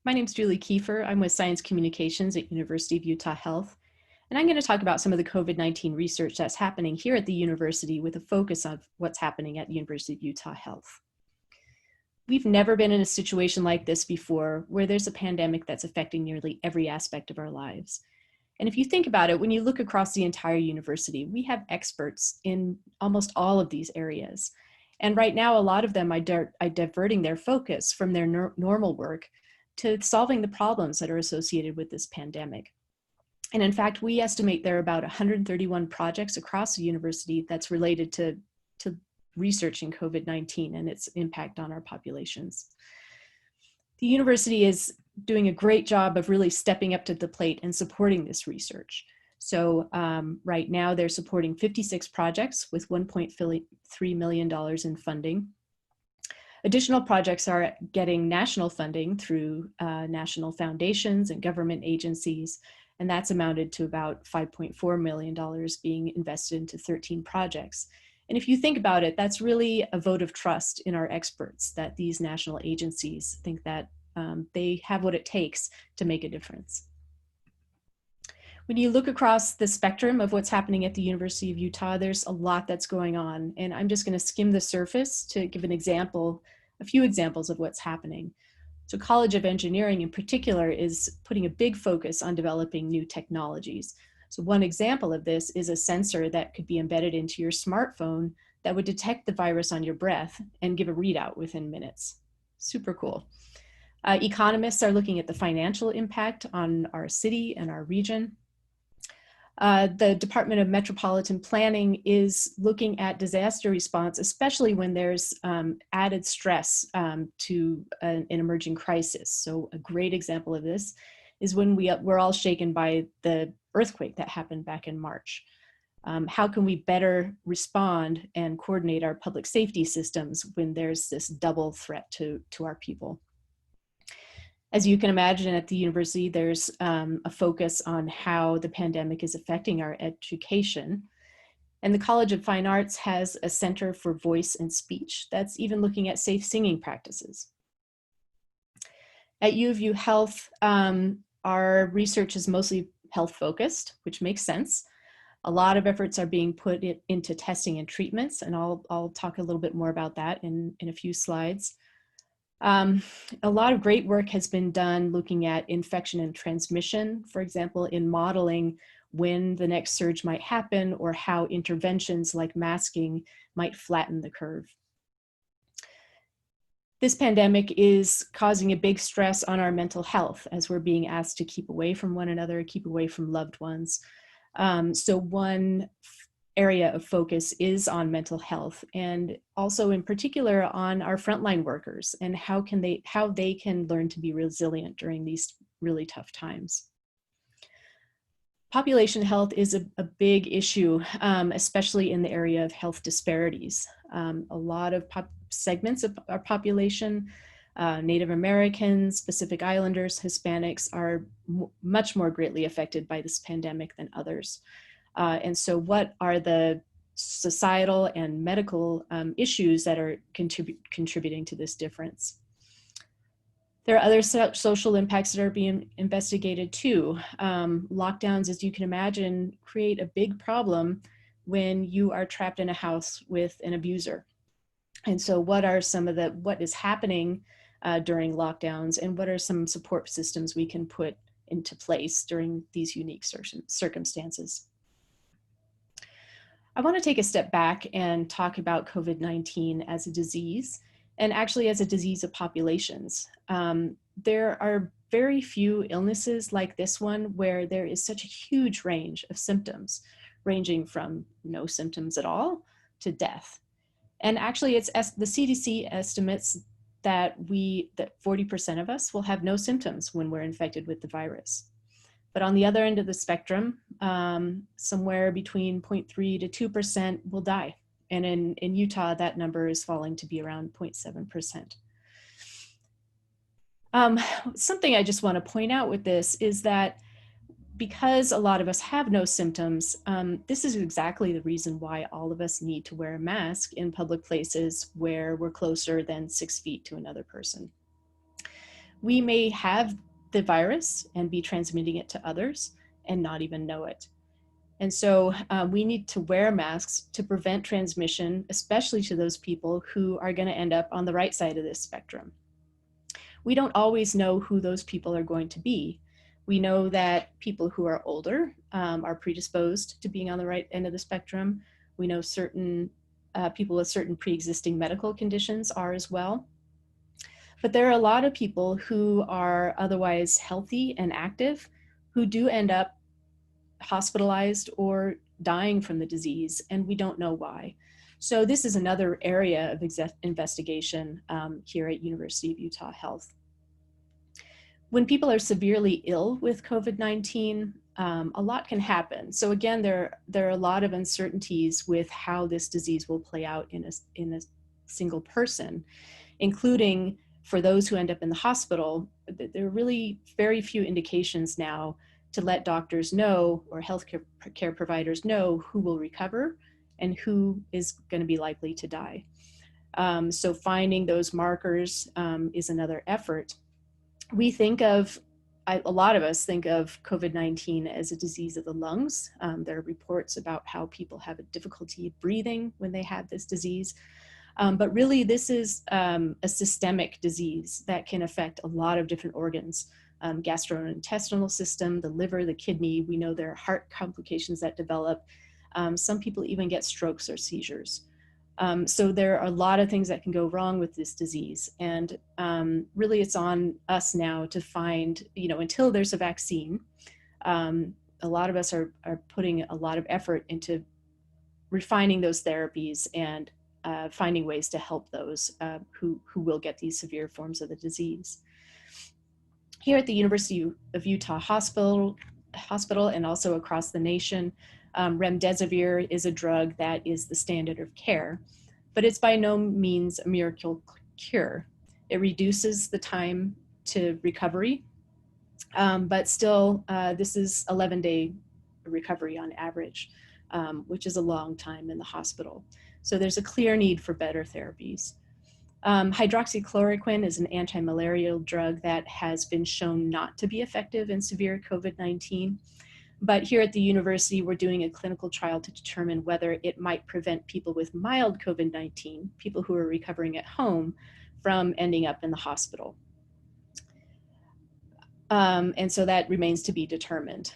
My name is Julie Kiefer. I'm with Science Communications at University of Utah Health, and I'm going to talk about some of the COVID-19 research that's happening here at the university with a focus on what's happening at the University of Utah Health. We've never been in a situation like this before where there's a pandemic that's affecting nearly every aspect of our lives. And if you think about it, when you look across the entire university, we have experts in almost all of these areas. And right now, a lot of them are diverting their focus from their normal work to solving the problems that are associated with this pandemic. And in fact, we estimate there are about 131 projects across the university that's related to researching COVID-19 and its impact on our populations. The university is doing a great job of really stepping up to the plate and supporting this research. So right now they're supporting 56 projects with $1.3 million in funding. Additional projects are getting national funding through national foundations and government agencies, and that's amounted to about $5.4 million being invested into 13 projects. And if you think about it, that's really a vote of trust in our experts, that these national agencies think that they have what it takes to make a difference. When you look across the spectrum of what's happening at the University of Utah, there's a lot that's going on. And I'm just going to skim the surface to give an example, a few examples of what's happening. So College of Engineering in particular is putting a big focus on developing new technologies. So one example of this is a sensor that could be embedded into your smartphone that would detect the virus on your breath and give a readout within minutes. Super cool. Economists are looking at the financial impact on our city and our region. The Department of Metropolitan Planning is looking at disaster response, especially when there's added stress to an emerging crisis. So a great example of this is when we're all shaken by the earthquake that happened back in March. How can we better respond and coordinate our public safety systems when there's this double threat to our people? As you can imagine, at the university, there's a focus on how the pandemic is affecting our education. And the College of Fine Arts has a Center for Voice and Speech that's even looking at safe singing practices. At U of U Health, our research is mostly health focused, which makes sense. A lot of efforts are being put into testing and treatments, and I'll talk a little bit more about that in a few slides. A lot of great work has been done looking at infection and transmission, for example, in modeling when the next surge might happen or how interventions like masking might flatten the curve. This pandemic is causing a big stress on our mental health as we're being asked to keep away from one another, keep away from loved ones. So one area of focus is on mental health, and also in particular on our frontline workers and how they can learn to be resilient during these really tough times. Population health is a big issue, especially in the area of health disparities. A lot of segments of our population, Native Americans, Pacific Islanders, Hispanics, are much more greatly affected by this pandemic than others. And so what are the societal and medical issues that are contributing to this difference? There are other social impacts that are being investigated too. Lockdowns, as you can imagine, create a big problem when you are trapped in a house with an abuser. And so what is happening during lockdowns, and what are some support systems we can put into place during these unique circumstances? I want to take a step back and talk about COVID-19 as a disease, and actually as a disease of populations. There are very few illnesses like this one where there is such a huge range of symptoms, ranging from no symptoms at all to death. And actually, the CDC estimates that 40% of us will have no symptoms when we're infected with the virus. But on the other end of the spectrum, somewhere between 0.3 to 2% will die. And in Utah, that number is falling to be around 0.7%. Something I just want to point out with this is that because a lot of us have no symptoms, this is exactly the reason why all of us need to wear a mask in public places where we're closer than 6 feet to another person. we may have the virus and be transmitting it to others and not even know it. And so we need to wear masks to prevent transmission, especially to those people who are going to end up on the right side of this spectrum. We don't always know who those people are going to be. We know that people who are older are predisposed to being on the right end of the spectrum. We know certain people with certain pre-existing medical conditions are as well. But there are a lot of people who are otherwise healthy and active who do end up hospitalized or dying from the disease, and we don't know why. So this is another area of investigation here at University of Utah Health. When people are severely ill with COVID-19, a lot can happen. So again, there are a lot of uncertainties with how this disease will play out in a single person, including for those who end up in the hospital. There are really very few indications now to let doctors know or healthcare care providers know who will recover and who is going to be likely to die. So finding those markers is another effort. We think of, a lot of us think of COVID-19 as a disease of the lungs. There are reports about how people have a difficulty breathing when they have this disease. But really, this is a systemic disease that can affect a lot of different organs. Gastrointestinal system, the liver, the kidney. We know there are heart complications that develop. Some people even get strokes or seizures. So there are a lot of things that can go wrong with this disease. And really it's on us now to find, until there's a vaccine, a lot of us are putting a lot of effort into refining those therapies and finding ways to help those who will get these severe forms of the disease. Here at the University of Utah Hospital and also across the nation, remdesivir is a drug that is the standard of care, but it's by no means a miracle cure. It reduces the time to recovery, but still this is 11-day recovery on average, which is a long time in the hospital. So there's a clear need for better therapies. Hydroxychloroquine is an anti-malarial drug that has been shown not to be effective in severe COVID-19. But here at the university, we're doing a clinical trial to determine whether it might prevent people with mild COVID-19, people who are recovering at home, from ending up in the hospital. And so that remains to be determined.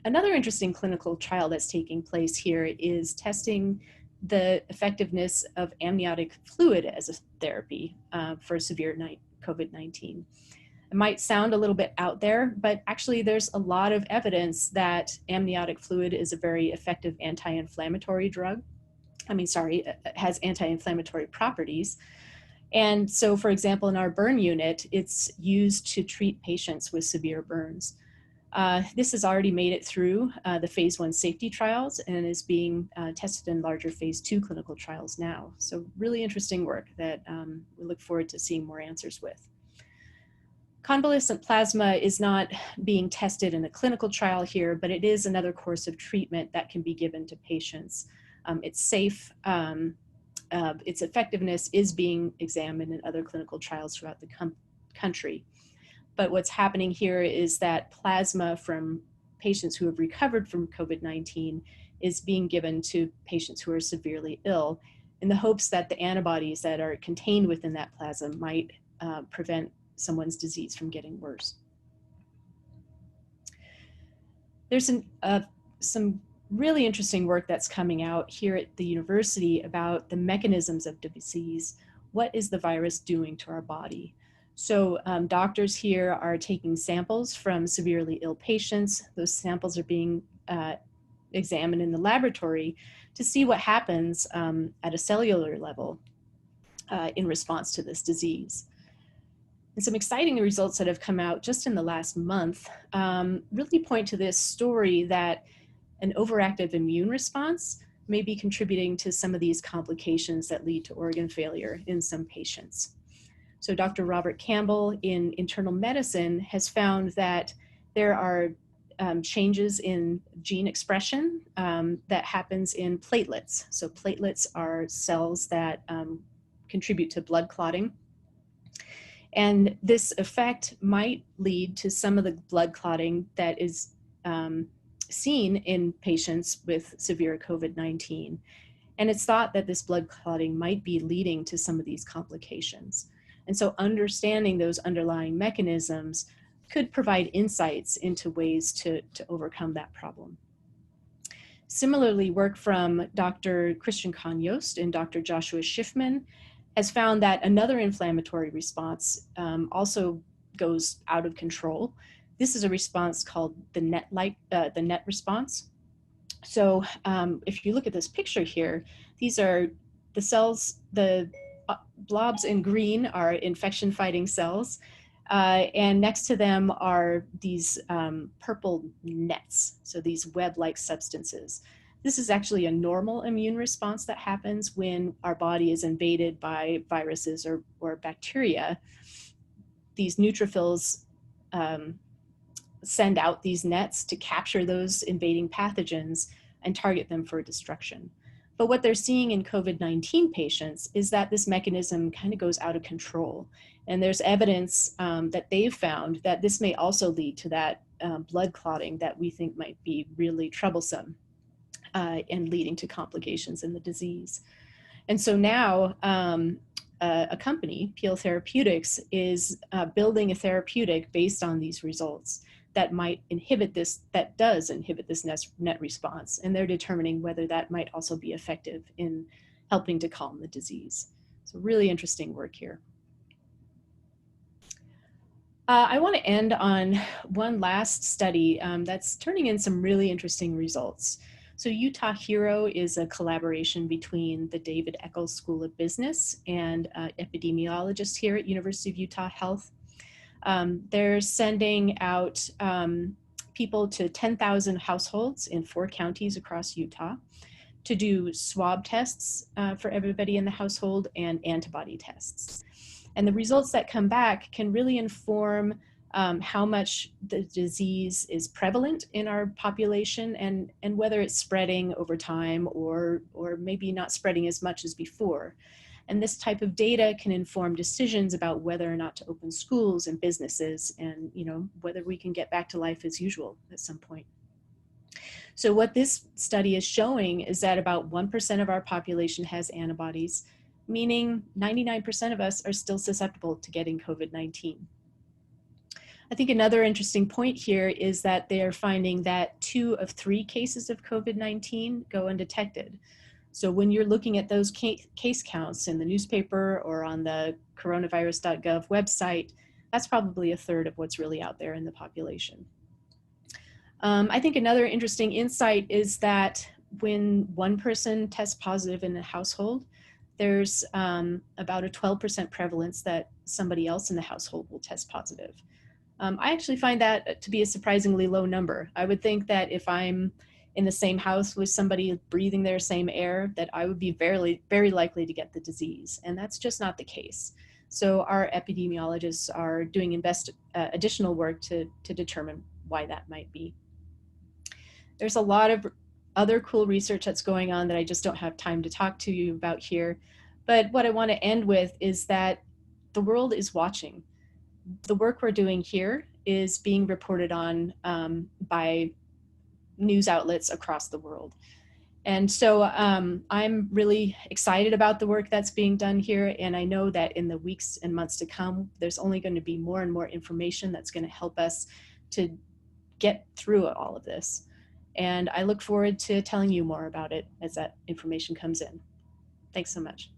Another interesting clinical trial that's taking place here is testing the effectiveness of amniotic fluid as a therapy for severe COVID-19. It might sound a little bit out there, but actually there's a lot of evidence that amniotic fluid is a very effective anti-inflammatory drug. It has anti-inflammatory properties. And so, for example, in our burn unit, it's used to treat patients with severe burns. This has already made it through the phase 1 safety trials and is being tested in larger phase 2 clinical trials now. So really interesting work that we look forward to seeing more answers with. Convalescent plasma is not being tested in a clinical trial here, but it is another course of treatment that can be given to patients. It's safe. Its effectiveness is being examined in other clinical trials throughout the country. But what's happening here is that plasma from patients who have recovered from COVID-19 is being given to patients who are severely ill in the hopes that the antibodies that are contained within that plasma might prevent someone's disease from getting worse. There's some really interesting work that's coming out here at the university about the mechanisms of disease. What is the virus doing to our body? So doctors here are taking samples from severely ill patients. Those samples are being examined in the laboratory to see what happens at a cellular level in response to this disease. And some exciting results that have come out just in the last month really point to this story that an overactive immune response may be contributing to some of these complications that lead to organ failure in some patients. So Dr. Robert Campbell in internal medicine has found that there are changes in gene expression that happens in platelets. So platelets are cells that contribute to blood clotting. And this effect might lead to some of the blood clotting that is seen in patients with severe COVID-19. And it's thought that this blood clotting might be leading to some of these complications. And so understanding those underlying mechanisms could provide insights into ways to overcome that problem. Similarly, work from Dr. Christian Kahn-Yost and Dr. Joshua Schiffman has found that another inflammatory response also goes out of control. This is a response called the net response. So if you look at this picture here, these are the cells, the blobs in green are infection fighting cells. And next to them are these purple nets, so these web-like substances. This is actually a normal immune response that happens when our body is invaded by viruses or bacteria. These neutrophils send out these nets to capture those invading pathogens and target them for destruction. But what they're seeing in COVID-19 patients is that this mechanism kind of goes out of control. And there's evidence that they've found that this may also lead to that blood clotting that we think might be really troublesome and leading to complications in the disease. And so now a company, Peel Therapeutics, is building a therapeutic based on these results that might inhibit this, that does inhibit this net response. And they're determining whether that might also be effective in helping to calm the disease. So really interesting work here. I want to end on one last study that's turning in some really interesting results. So Utah Hero is a collaboration between the David Eccles School of Business and epidemiologists here at University of Utah Health. They're sending out people to 10,000 households in 4 counties across Utah to do swab tests for everybody in the household and antibody tests. And the results that come back can really inform how much the disease is prevalent in our population and whether it's spreading over time or maybe not spreading as much as before. And this type of data can inform decisions about whether or not to open schools and businesses and, you know, whether we can get back to life as usual at some point. So what this study is showing is that about 1% of our population has antibodies, meaning 99% of us are still susceptible to getting COVID-19. I think another interesting point here is that they are finding that 2 of 3 cases of COVID-19 go undetected. So when you're looking at those case counts in the newspaper or on the coronavirus.gov website, that's probably 1/3 of what's really out there in the population. I think another interesting insight is that when one person tests positive in a household, there's about a 12% prevalence that somebody else in the household will test positive. I actually find that to be a surprisingly low number. I would think that if I'm in the same house with somebody breathing their same air, that I would be very, very likely to get the disease. And that's just not the case. So our epidemiologists are doing additional work to determine why that might be. There's a lot of other cool research that's going on that I just don't have time to talk to you about here. But what I want to end with is that the world is watching. The work we're doing here is being reported on by news outlets across the world. And so I'm really excited about the work that's being done here. And I know that in the weeks and months to come, there's only going to be more and more information that's going to help us to get through all of this. And I look forward to telling you more about it as that information comes in. Thanks so much.